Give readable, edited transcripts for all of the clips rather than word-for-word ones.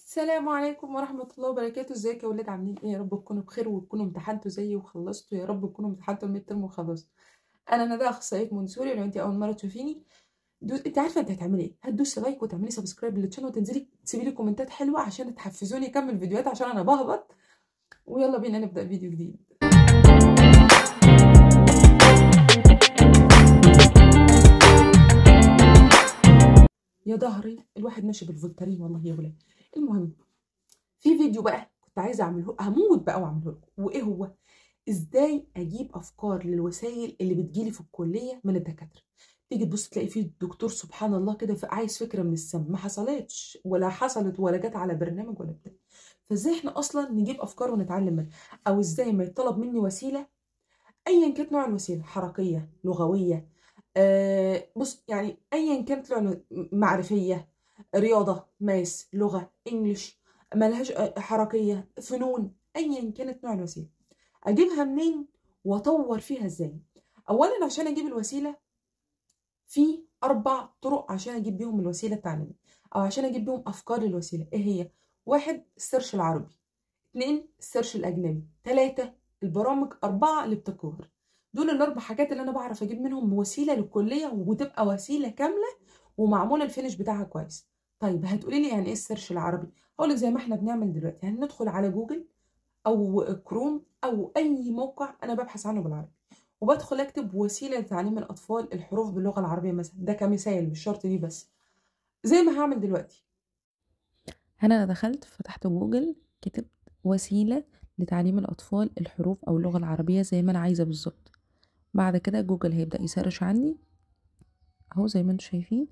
السلام عليكم ورحمة الله وبركاته. ازيك يا ولاد؟ عاملين ايه؟ يا رب تكونوا بخير وتكونوا امتحنتوا زيي وخلصتوا. يا رب تكونوا امتحنتوا الميد ترم وخلصتوا. انا ندى، اخصائيه منصوري. لو انت اول مره تشوفيني انت عارفه انت هتعملي ايه؟ هتدوسي لايك وتعملي سبسكرايب للشانل وتنزلي تسيبي لي كومنتات حلوه عشان تحفزوني اكمل فيديوهات، عشان انا بهبط. ويلا بينا نبدا فيديو جديد. يا ظهري الواحد ماشي بالفولترين والله يا ولاد. المهم، في فيديو بقى كنت عايزه اعمله، هموت بقى واعمله لكم. وايه هو؟ ازاي اجيب افكار للوسائل اللي بتجيلي في الكليه من الدكاتره. تيجي تبص تلاقي فيه الدكتور سبحان الله كده عايز فكره من السما، ما حصلتش ولا حصلت ولا جت على برنامج ولا بتاع. فازاي احنا اصلا نجيب افكار ونتعلم منها؟ او ازاي ما يطلب مني وسيله ايا كانت نوع الوسيله، حركيه، لغويه، بص يعني ايا كانت نوع معرفيه، رياضه، ماس، لغه، انجليش، ملهاش حركيه، فنون، ايا كانت نوع الوسيله، اجيبها منين واطور فيها ازاي؟ اولا عشان اجيب الوسيله في 4 طرق عشان اجيب بيهم الوسيله التعليميه، او عشان اجيب بيهم افكار للوسيله. ايه هي؟ 1 السيرش العربي، 2 السيرش الاجنبي، 3 البرامج، 4 الابتكار. دول ال4 حاجات اللي انا بعرف اجيب منهم وسيله للكليه وتبقى وسيله كامله ومعموله الفينش بتاعها كويس. طيب هتقولي لي يعني ايه السيرش العربي؟ هقول لك زي ما احنا بنعمل دلوقتي، يعني ندخل على جوجل او كروم او اي موقع انا ببحث عنه بالعربي، وبدخل اكتب وسيله لتعليم الاطفال الحروف باللغه العربيه مثلا. ده كمثال، مش شرط دي بس، زي ما هعمل دلوقتي. أنا دخلت فتحت جوجل، كتبت وسيلة لتعليم الأطفال الحروف أو اللغة العربية زي ما أنا عايزة بالظبط. بعد كده جوجل هيبدأ يسرش عني أهو زي ما انتوا شايفين.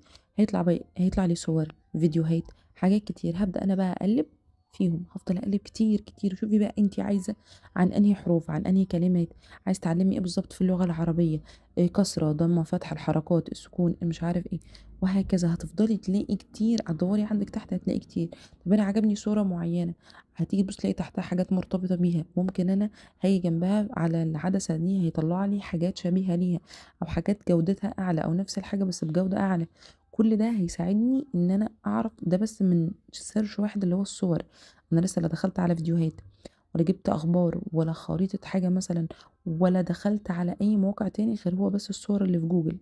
هيطلع لي صور، فيديوهات، حاجات كتير. هبدأ أنا بقى أقلب فيهم، هفضل أقلب كتير كتير. شوفي بقى انتي عايزة عن أنهي حروف، عن أنهي كلمات، عايز تعلمي ايه بالظبط في اللغة العربية، إيه كسرة، ضمة، فتح، الحركات، السكون، مش عارف ايه، وهكذا. هتفضلي تلاقي كتير، هتدوري عندك تحت هتلاقي كتير. طب انا عجبني صورة معينة، هتيجي تبص تلاقي تحتها حاجات مرتبطة بيها. ممكن انا هاجي جنبها على العدسة دي هيطلع لي حاجات شبيهة ليها، او حاجات جودتها اعلى، او نفس الحاجة بس بجودة اعلى. كل ده هيساعدني ان انا اعرف. ده بس من سيرش واحد اللي هو الصور. انا لسه لا دخلت على فيديوهات، ولا جبت اخبار، ولا خريطة حاجة مثلا، ولا دخلت على اي موقع تاني غير هو بس الصور اللي في جوجل.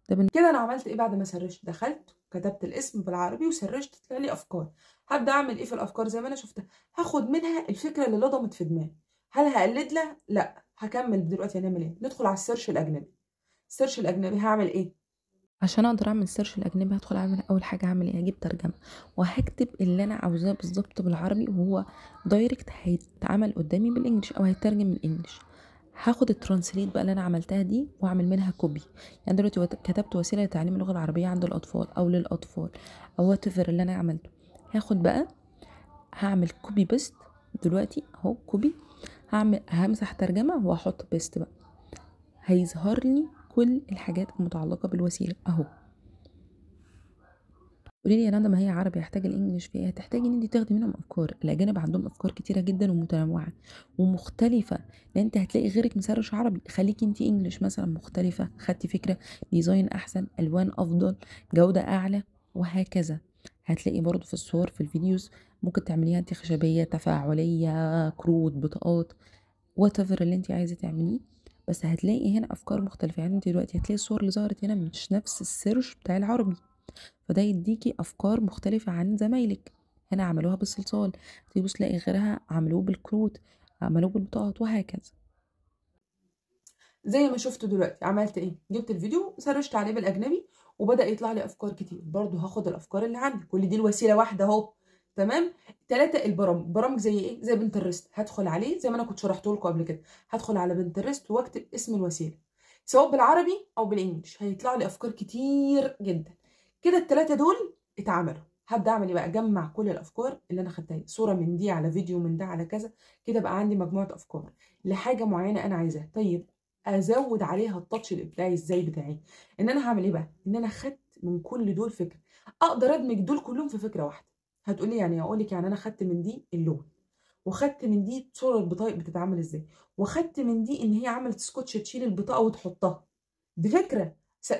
ده كده انا عملت ايه بعد ما سرشت؟ دخلت كتبت الاسم بالعربي وسرشت، طلع لي افكار. هبدا اعمل ايه في الافكار؟ زي ما انا شفتها هاخد منها الفكره اللي لضمت في دماغي. هل هقلد لها؟ لا. هكمل دلوقتي. هنعمل ايه؟ ندخل على السيرش الاجنبي. السيرش الاجنبي هعمل ايه؟ عشان اقدر اعمل سيرش الاجنبي هدخل اعمل اول حاجه، اعمل ايه؟ هجيب ترجمه وهكتب اللي انا عاوزاه بالظبط بالعربي، وهو دايركت هيتعمل قدامي بالانجلش او هيترجم من الانجليش. هاخد الترانسليت بقى اللي انا عملتها دي واعمل منها كوبي. يعني دلوقتي كتبت وسيله لتعليم اللغه العربيه عند الاطفال او للاطفال او whatever اللي انا عملته. هاخد بقى هعمل كوبي بيست. دلوقتي اهو كوبي، همسح ترجمه واحط بيست بقى. هيظهر لي كل الحاجات المتعلقه بالوسيله اهو. قولي لي يا ندى، ما هي عربي هحتاج الانجليش في ايه؟ هتحتاجي ان انت تاخدي منهم افكار. الاجانب عندهم افكار كتيره جدا ومتنوعه ومختلفه. لان انت هتلاقي غيرك مسرش عربي، خليكي انت انجليش مثلا مختلفه، خدتي فكره، ديزاين احسن، الوان افضل، جوده اعلى، وهكذا. هتلاقي برضو في الصور في الفيديوز ممكن تعمليها انت خشبيه، تفاعليه، كروت، بطاقات، whatever اللي انت عايزه تعمليه. بس هتلاقي هنا افكار مختلفه. يعني انت دلوقتي هتلاقي الصور اللي ظهرت هنا مش نفس السيرش بتاع العربي، فده يديكي افكار مختلفه عن زمايلك. هنا عملوها بالصلصال، تبص تلاقي غيرها عملوه بالكروت، عملوه بالبطاقات، وهكذا. زي ما شفتوا دلوقتي عملت ايه؟ جبت الفيديو سرشت عليه بالاجنبي وبدا يطلع لي افكار كتير. برضو هاخد الافكار اللي عندي، كل دي الوسيله واحده اهو. تمام. 3 البرامج. برامج زي ايه؟ زي بنترست. هدخل عليه زي ما انا كنت شرحته لكم قبل كده، هدخل على بنترست واكتب اسم الوسيله سواء بالعربي او بالانجلش، هيطلع لي افكار كتير جدا. كده ال3 دول اتعملوا. هبدا اعمل ايه بقى؟ اجمع كل الافكار اللي انا خدتها، صوره من دي على فيديو من ده على كذا، كده بقى عندي مجموعه افكار لحاجه معينه انا عايزاها. طيب ازود عليها التاتش الابداعي ازاي بتاعي؟ ان انا هعمل ايه بقى؟ ان انا خدت من كل دول فكره، اقدر ادمج دول كلهم في فكره واحده. هتقولي يعني؟ اقول لك يعني انا خدت من دي اللون، وخدت من دي صور البطايق بتتعمل ازاي، وخدت من دي ان هي عملت سكotش تشيل البطاقه وتحطها. دي فكره.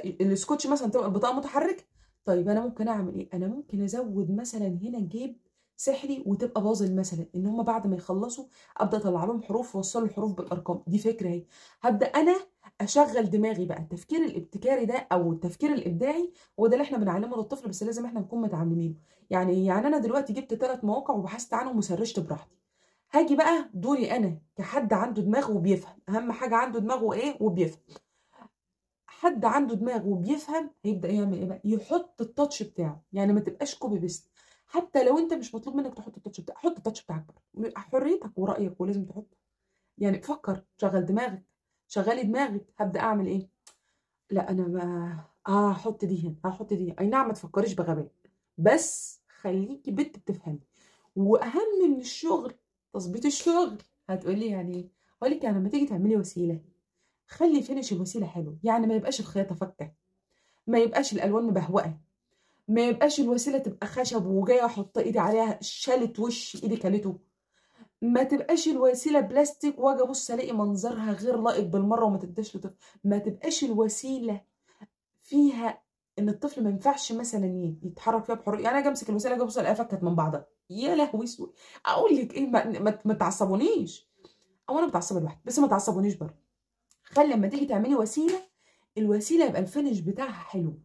السكotش مثلا تبقى البطاقه متحركه. طيب انا ممكن اعمل ايه؟ انا ممكن ازود مثلا هنا جيب سحري وتبقى بازل مثلا، ان هم بعد ما يخلصوا ابدا اطلع لهم حروف واوصل الحروف بالارقام. دي فكره اهي. هبدا انا اشغل دماغي بقى. التفكير الابتكاري ده او التفكير الابداعي هو ده اللي احنا بنعلمه للطفل، بس لازم احنا نكون متعلمينه. يعني انا دلوقتي جبت 3 مواقع وبحثت عنهم وسرشت براحتي. هاجي بقى دوري انا كحد عنده دماغ وبيفهم، اهم حاجه عنده دماغ وايه وبيفهم. حد عنده دماغ وبيفهم هيبدا يعمل ايه بقى؟ يحط التاتش بتاعه. يعني ما تبقاش كوبي بيست. حتى لو انت مش مطلوب منك تحط التاتش بتاعك، حط التاتش بتاعك بره، حريتك ورايك ولازم تحطه. يعني فكر، شغل دماغك، شغلي دماغك. هبدا اعمل ايه؟ لا انا ما هحط دي هنا، هحط دي هنا. اي نعم ما تفكريش بغباء، بس خليكي بنت بتفهمي. واهم من الشغل تظبيط الشغل. هتقولي يعني ايه؟ هقول لك يعني لما تيجي تعملي وسيله خلي فينش الوسيله حلو. يعني ما يبقاش الخياطه فكه، ما يبقاش الالوان مبهوقه، ما يبقاش الوسيله تبقى خشب وجايه احط ايدي عليها شالت وش ايدي كلته. ما تبقاش الوسيله بلاستيك واجي ابص الاقي منظرها غير لائق بالمره وما تديش لطفل. ما تبقاش الوسيله فيها ان الطفل ما ينفعش مثلا يتحرك فيها بحريه. يعني انا اجي امسك الوسيله اجي ابص الاقيها فكت من بعضها. يا لهوي اسود. اقول لك ايه؟ ما تعصبونيش. او انا بتعصب لوحدي، بس ما تعصبونيش برضه. خلي لما تيجي تعملي وسيله، الوسيله يبقى الفينش بتاعها حلو.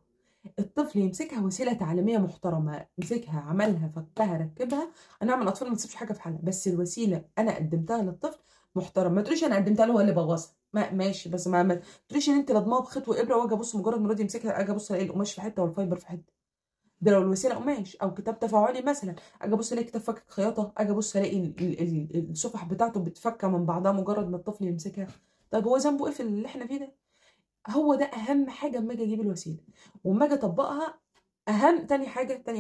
الطفل يمسكها وسيله تعليميه محترمه، يمسكها عملها فكها ركبها. انا اعمل اطفال ما تسيبش حاجه في حالها، بس الوسيله انا قدمتها للطفل محترم. ما تقوليش انا قدمتها له هو اللي بوظها. ماشي، بس ما تقوليش ان انت لضمها بخيط وابره واجي ابص مجرد ما الواد يمسكها اجي ابص الاقي القماش في حته والفايبر في حته. ده لو الوسيله قماش او كتاب تفاعلي مثلا، اجي ابص الاقي كتاب فك خياطه، اجي ابص الاقي الصفح بتاعته بتفكى من بعضها مجرد ما الطفل يمسكها. طيب هو ذنبه ايه في اللي احنا فيه ده؟ هو ده اهم حاجه اما اجي اجيب الوسيله واما اجي اطبقها. تاني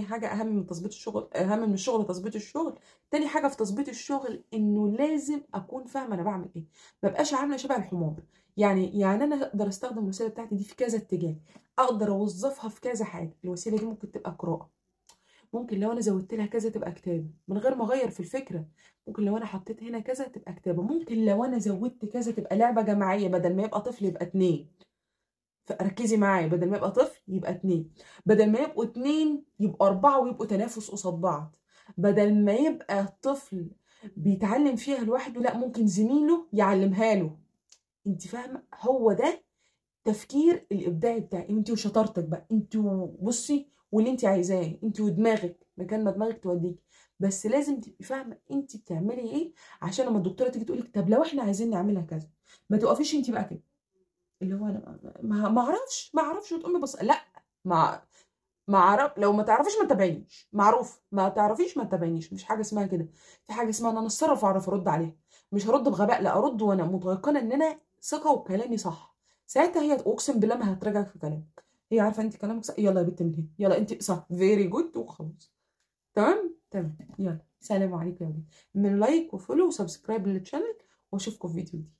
حاجه اهم من تظبيط الشغل، اهم من الشغل تظبيط الشغل. تاني حاجه في تظبيط الشغل انه لازم اكون فاهمه انا بعمل ايه. ما بقاش عامله شبه الحمار. يعني انا اقدر استخدم الوسيله بتاعتي دي في كذا اتجاه، اقدر اوظفها في كذا حاجه. الوسيله دي ممكن تبقى قراءه، ممكن لو انا زودت لها كذا تبقى كتابه من غير ما اغير في الفكره، ممكن لو انا حطيت هنا كذا تبقى كتابه، ممكن لو انا زودت كذا تبقى لعبه جماعيه. بدل ما يبقى طفل يبقى 2. فركزي معايا، بدل ما يبقى طفل يبقى 2، بدل ما يبقوا 2 يبقوا 4 ويبقوا تنافس قصاد بعض، بدل ما يبقى طفل بيتعلم فيها لوحده لا ممكن زميله يعلمها له. انت فاهمه؟ هو ده التفكير الابداعي بتاعي. انت وشطارتك بقى، انت بصي واللي انت عايزاه، انت ودماغك مكان ما دماغك توديك. بس لازم تبقي فاهمه انت بتعملي ايه، عشان لما الدكتوره تيجي تقول لك طب لو احنا عايزين نعملها كذا، ما توقفيش انت بقى كده اللي هو انا ما اعرفش وتقومي بص لا. ما ما اعرف. لو ما تعرفيش ما تتابعينيش، معروف. ما تعرفيش ما تتابعينيش. مش حاجه اسمها كده. في حاجه اسمها ان انا اتصرف واعرف ارد عليها. مش هرد بغباء، لا ارد وانا متيقنه ان انا ثقه وكلامي صح. ساعتها هي اقسم بالله ما هتراجعك في كلامك. هي عارفه انت كلامك صح. يلا يا بنت من هنا، يلا انت صح، فيري جود وخلاص. تمام تمام. يلا سلام عليكم يا ولاد. من لايك وفولو وسبسكرايب للشانل واشوفكم في فيديو جديد.